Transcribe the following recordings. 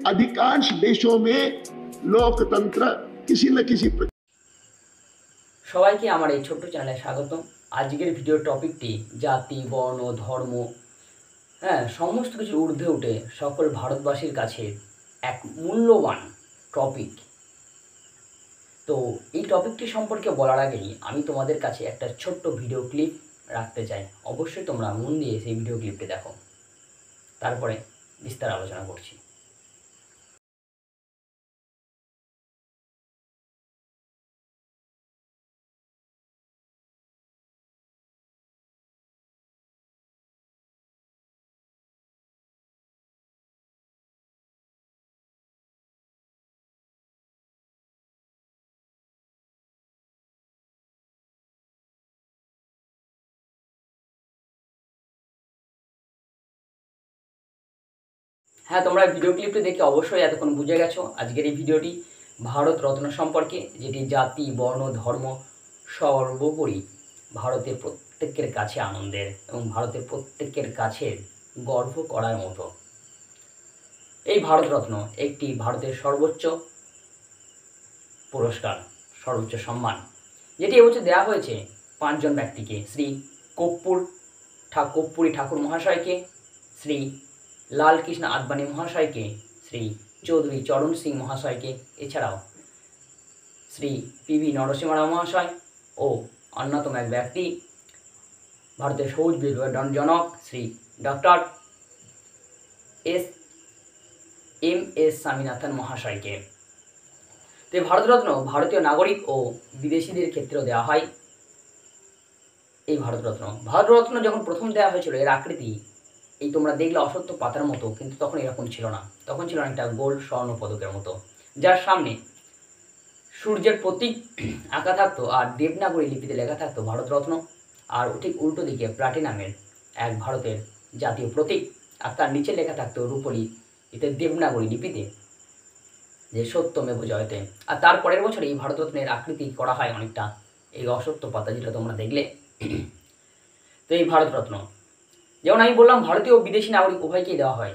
अधिकांश देशों में लोकतंत्र किसी न किसी प्रकार। সবাইকে আমার এই ছোট্ট চ্যানেলে স্বাগত। আজকের ভিডিও টপিকটি জাতি, বর্ণ, ধর্ম, সমস্ত কিছু ঊর্ধ্বে উঠে সকল ভারতবাসীর কাছে এক মূল্যবান টপিক। তো এই টপিকটি সম্পর্কে বলার আগেই আমি তোমাদের কাছে একটা ছোট্ট ভিডিও ক্লিপ রাখতে চাই। অবশ্যই তোমরা মন দিয়ে সেই ভিডিও ক্লিপটি দেখো, তারপরে বিস্তার আলোচনা করছি। হ্যাঁ, তোমরা ভিডিও ক্লিপটি দেখে অবশ্যই এতক্ষণ বুঝে গেছো আজকের এই ভিডিওটি ভারত রত্ন সম্পর্কে, যেটি জাতি, বর্ণ, ধর্ম সর্বোপরি ভারতের প্রত্যেকের কাছে আনন্দের এবং ভারতের প্রত্যেকের কাছে গর্ব করার মতো। এই ভারতরত্ন একটি ভারতের সর্বোচ্চ পুরস্কার, সর্বোচ্চ সম্মান, যেটি এবছর দেওয়া হয়েছে 5 জন ব্যক্তিকে: শ্রী কর্পূরী ঠাকুর মহাশয়কে, শ্রী লালকৃষ্ণ আদবানি মহাশয়কে, শ্রী চৌধুরী চরণ সিং মহাশয়কে, এছাড়াও শ্রী পিভি নরসিংহ রাও মহাশয় ও অন্যতম এক ব্যক্তি ভারতের সবুজ বিপ্লবের জনক শ্রী ডক্টর এম.এস. স্বামীনাথন মহাশয়কে। তো ভারতরত্ন ভারতীয় নাগরিক ও বিদেশিদের ক্ষেত্রেও দেওয়া হয়। এই ভারতরত্ন যখন প্রথম দেওয়া হয়েছিল, এর আকৃতি এই তোমরা দেখলে অসত্য পাতার মতো, কিন্তু তখন এরকম ছিল না। তখন ছিল অনেকটা গোল স্বর্ণ পদকের মতো, যার সামনে সূর্যের প্রতীক আঁকা থাকতো আর দেবনাগরী লিপিতে লেখা থাকতো ভারতরত্ন, আর ঠিক উল্টো দিকে প্লাটিনামের এক ভারতের জাতীয় প্রতীক, আর তার নিচে লেখা থাকতো রূপলি এতে দেবনাগরী লিপিতে যে সত্যমেব জয়তে। আর তার পরের বছর এই ভারতরত্নের আকৃতি করা হয় অনেকটা এই অসত্য পাতা, যেটা তোমরা দেখলে। তো এই ভারতরত্ন, যেমন আমি বললাম, ভারতীয় ও বিদেশি নাগরিক উভয়কেই দেওয়া হয়।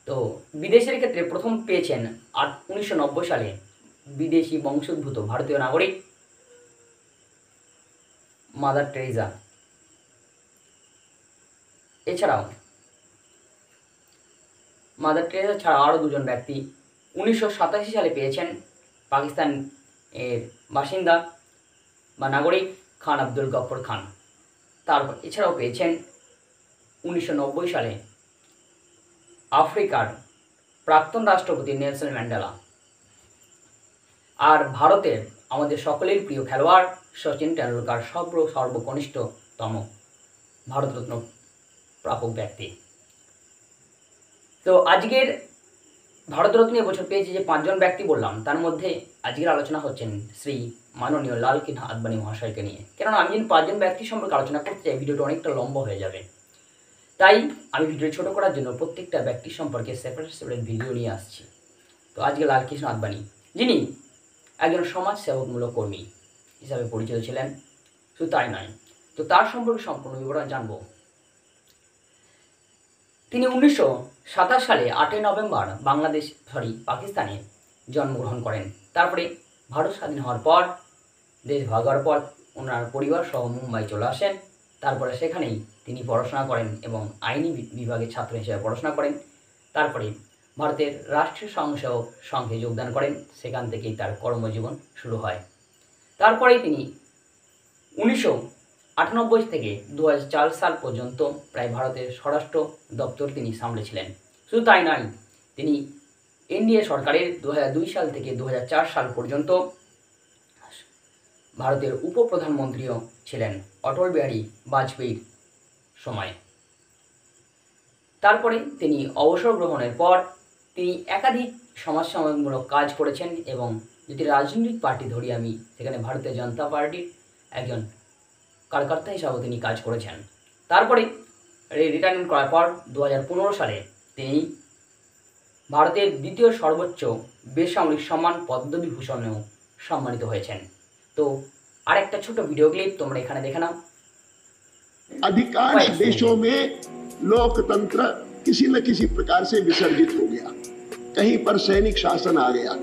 তো বিদেশের ক্ষেত্রে প্রথম পেয়েছেন 1990 সালে বিদেশি বংশোদ্ভূত ভারতীয় নাগরিক মাদার টেরেসা। এছাড়াও মাদার টেরেসা ছাড়া আরও 2 জন ব্যক্তি 1987 সালে পেয়েছেন পাকিস্তান এর বাসিন্দা বা নাগরিক খান আব্দুল গফর খান। তারপর এছাড়াও পেয়েছেন 1990 সালে আফ্রিকার প্রাক্তন রাষ্ট্রপতি নেলসন ম্যান্ডেলা। আর ভারতের আমাদের সকলের প্রিয় খেলোয়াড় সচিন টেন্ডুলকার সর্বকনিষ্ঠতম ভারতরত্ন প্রাপক ব্যক্তি। তো আজকের ভারতরত্ন এবছর পেয়েছে যে 5 জন ব্যক্তি বললাম, তার মধ্যে আজকের আলোচনা হচ্ছেন শ্রী মাননীয় লালকৃষ্ণ আদবানি মহাশয়কে নিয়ে। কেননা আমি যদি 5 জন ব্যক্তি সম্পর্কে আলোচনা করতে চাই, ভিডিওটা অনেকটা লম্বা হয়ে যাবে। তাই আমি ভিডিও ছোটো করার জন্য প্রত্যেকটা ব্যক্তি সম্পর্কে সেপারেট ভিডিও নিয়ে আসছি। তো আজকে লালকৃষ্ণ আদবানি, যিনি একজন সমাজসেবকমূলক কর্মী হিসাবে পরিচিত ছিলেন, শুধু তাই নয়, তো তার সম্পর্কে সম্পূর্ণ বিবরণ জানব। তিনি 1927 সালে 8ই নভেম্বর পাকিস্তানে জন্মগ্রহণ করেন। তারপরে ভারত স্বাধীন হওয়ার পর, দেশ ভাগ হওয়ার পর ওনার পরিবার সহ মুম্বাই চলে আসেন। তারপরে সেখানেই তিনি পড়াশোনা করেন এবং আইনি বিভাগের ছাত্র হিসেবে পড়াশোনা করেন। তারপরে ভারতের রাষ্ট্রীয় স্বয়ংসেবক সংঘে যোগদান করেন, সেখান থেকেই তার কর্মজীবন শুরু হয়। তারপরেই তিনি 1998 থেকে 2004 সাল পর্যন্ত প্রায় ভারতের স্বরাষ্ট্র দপ্তর তিনি সামলেছিলেন। শুধু তাই নয়, তিনি এনডিএ সরকারের 2002 সাল থেকে 2004 সাল পর্যন্ত ভারতের উপপ্রধানমন্ত্রীও ছিলেন অটল বিহারী বাজপেয়ীর সময়। তারপরে তিনি অবসর গ্রহণের পর তিনি একাধিক সমাজসেবামূলক কাজ করেছেন, এবং যদি রাজনৈতিক পার্টি ধরি আমি, সেখানে ভারতীয় জনতা পার্টির একজন কার্যকর্তা হিসাবেও তিনি কাজ করেছেন। তারপরে রিটায়ারমেন্ট করার পর 2015 সালে তিনি ভারতের দ্বিতীয় সর্বোচ্চ বেসামরিক সম্মান পদ্মবিভূষণেও সম্মানিত হয়েছেন। তো আরেকটা ছোট ভিডিও क्लिप তোমরা এখানে দেখে নাও। अधिकांश देशों में लोकतंत्र किसी न किसी प्रकार से विसर्जित हो गया। कहीं पर सैनिक शासन आ गया,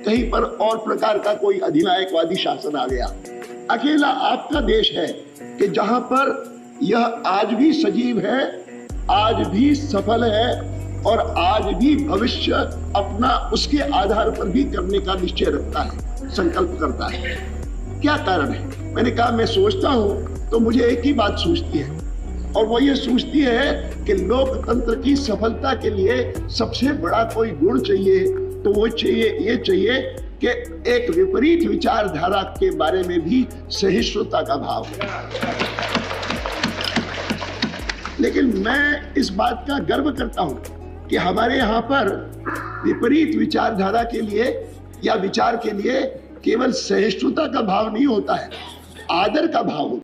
कहीं पर और प्रकार का कोई अधिनायकवादी शासन आ गया। अकेला आपका देश है कि जहां पर यह आज भी सजीव है, आज भी सफल है और आज भी भविष्य अपना उसके आधार पर भी करने का निश्चय रखता है, संकल्प करता है। क्या कारण है? मैंने कहा मैं सोचता हूं तो मुझे एक ही बात सूझती है, और वो ये सूझती है कि लोकतंत्र की सफलता के लिए सबसे बड़ा कोई गुण चाहिए तो वो ये चाहिए कि एक विपरीत विचारधारा के बारे में भी सहिष्णुता का भाव। लेकिन मैं इस बात का गर्व करता हूं कि हमारे यहाँ पर विपरीत विचारधारा के लिए या विचार के लिए केवल सहिष्णुता का भाव नहीं होता है, आदर का भाव होता है।